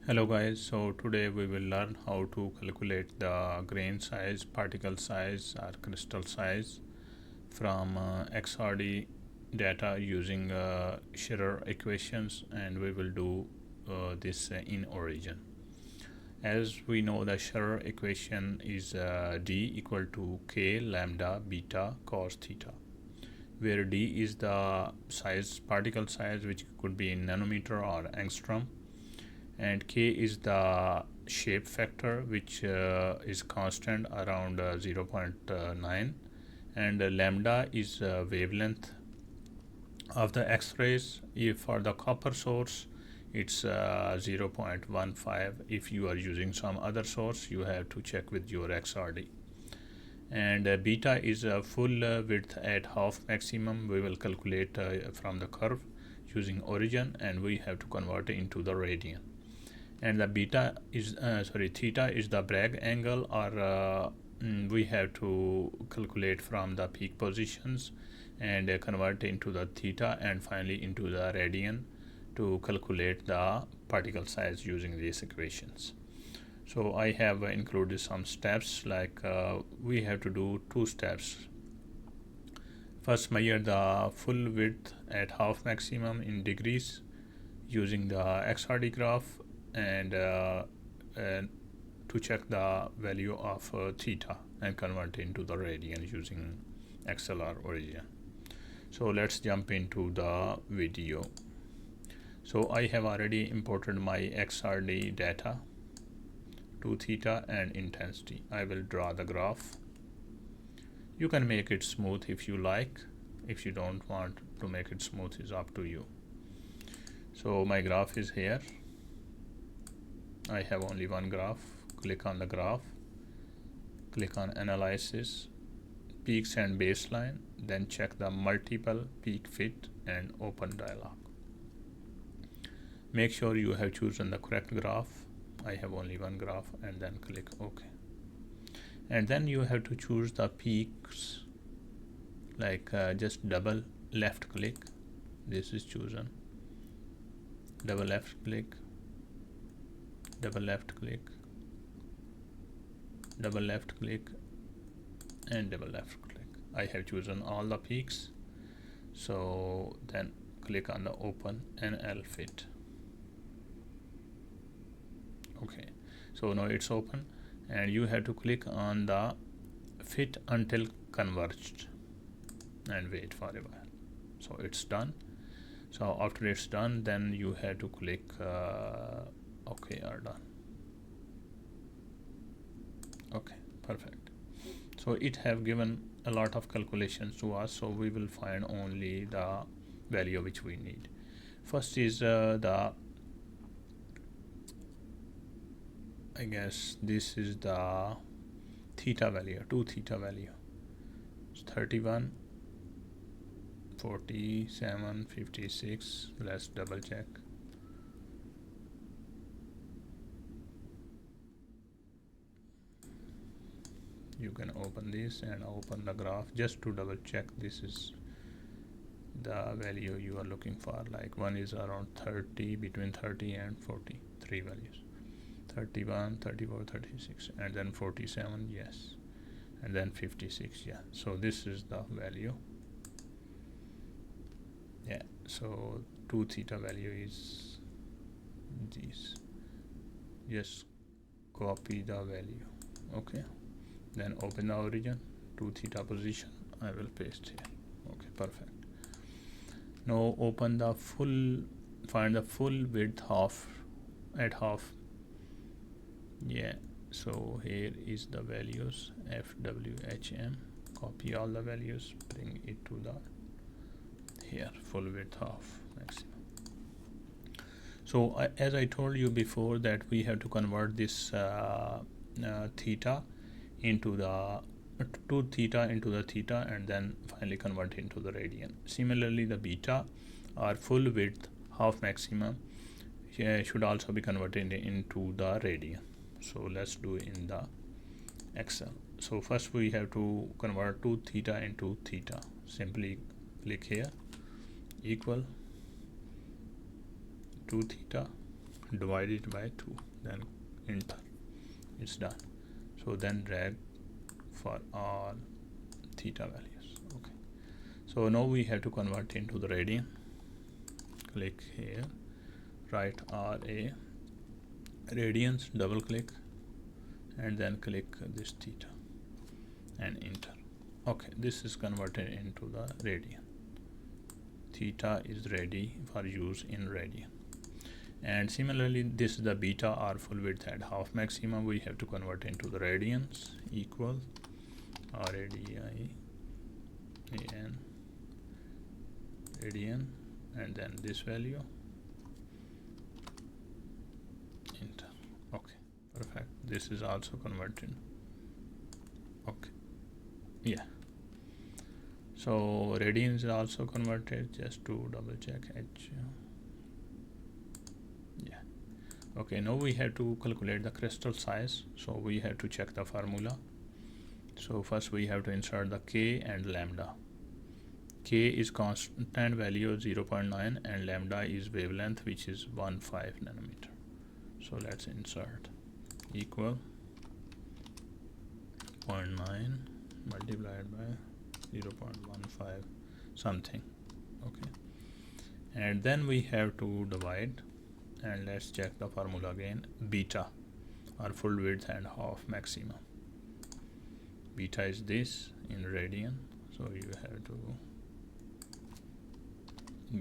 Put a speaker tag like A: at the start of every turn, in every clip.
A: Hello guys, so today we will learn how to calculate the grain size, particle size or crystal size from XRD data using Scherrer equations, and we will do this in origin. As we know, the Scherrer equation is D equal to K lambda beta cos theta, where D is the size, particle size, which could be in nanometer or angstrom, and K is the shape factor, which is constant around 0.9, and lambda is wavelength of the X-rays. If for the copper source it's 0.15. If you are using some other source, you have to check with your XRD. And beta is a full width at half maximum. We will calculate from the curve using origin, and we have to convert it into the radian. And the beta is theta is the Bragg angle, or we have to calculate from the peak positions and convert into the theta, and finally into the radian to calculate the particle size using these equations. So I have included some steps, like we have to do two steps. First, measure the full width at half maximum in degrees using the XRD graph, and to check the value of theta and convert into the radian using XLR origin. So let's jump into the video. So I have already imported my XRD data to theta and intensity. I will draw the graph. You can make it smooth if you like. If you don't want to make it smooth, is up to you. So my graph is here. I have only one graph. Click on the graph, click on analysis, peaks and baseline, then check the multiple peak fit and open dialog. Make sure you have chosen the correct graph. I have only one graph, and then click OK. And then you have to choose the peaks, like just double left click. This is chosen. Double left click, double left click, double left click, and double left click. I have chosen all the peaks. So then click on the open NL fit. Okay, so now it's open, and you have to click on the fit until converged and wait for a while. So it's done. So after it's done, then you have to click OK or done. Okay, perfect. So it have given a lot of calculations to us, so we will find only the value which we need. First is I guess this is the theta value, 2 theta value. It's 31, 47, 56. Let's double check. You can open this and open the graph just to double check this is the value you are looking for. Like one is around 30, between 30 and 40, three values. 31, 34, 36, and then 47, yes, and then 56, yeah. So this is the value. Yeah, so 2 theta value is this. Just copy the value. Okay, then open the origin, 2 theta position. I will paste here. Okay, perfect. Now open the full, find the full width half at half. Yeah, so here is the values, FWHM. Copy all the values, bring it to the here, full width half maximum. So as I told you before, that we have to convert this theta into the 2 theta into the theta, and then finally convert it into the radian. Similarly, the beta, or full width half maximum, should also be converted into the radian. So let's do it in the Excel. So first we have to convert 2 theta into theta. Simply click here, equal 2 theta, divide it by 2, then enter. It's done. So then drag for all theta values. Okay, so now we have to convert into the radian. Click here, write RA radians, double click, and then click this theta and enter. Okay, this is converted into the radian. Theta is ready for use in radian. And similarly, this is the beta or full width and half maximum. We have to convert into the radians. Equal RADIAN radian, and then this value, enter. Okay, perfect. This is also converted. Okay, yeah, so radian is also converted. Just to double check H. Yeah, okay, now we have to calculate the crystal size, so we have to check the formula. So first we have to insert the K and lambda. K is constant value of 0.9 and lambda is wavelength, which is 15 nanometer. So let's insert equal 0.9 multiplied by 0.15 something. Okay, and then we have to divide, and let's check the formula again. Beta or full width and half maximum. Beta is this in radian, so you have to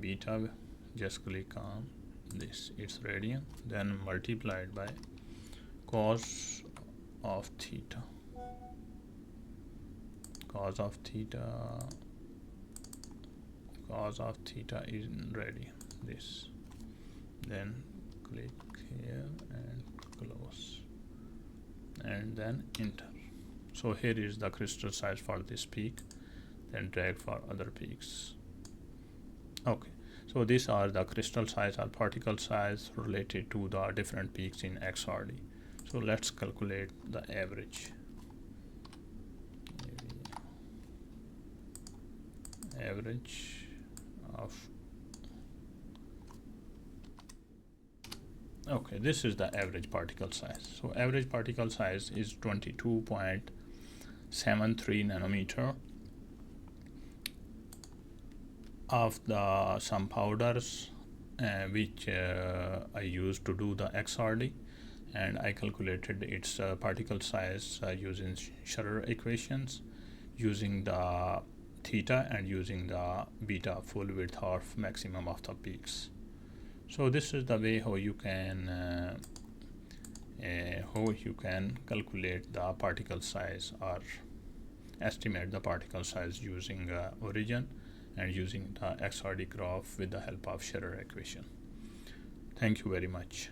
A: beta, just click on this, it's radian, then multiplied by cos of theta. Cos of theta is in radian, this, then click here and close, and then enter. So here is the crystal size for this peak, then drag for other peaks. Okay, so these are the crystal size or particle size related to the different peaks in XRD. So let's calculate the average. Average of, okay, this is the average particle size. So average particle size is 22.73 nanometer of the some powders which I used to do the XRD, and I calculated its particle size using Scherrer equations, using the theta and using the beta, full width, half maximum of the peaks. So this is the way how you can calculate the particle size or estimate the particle size using origin and using the XRD graph with the help of Scherrer equation. Thank you very much.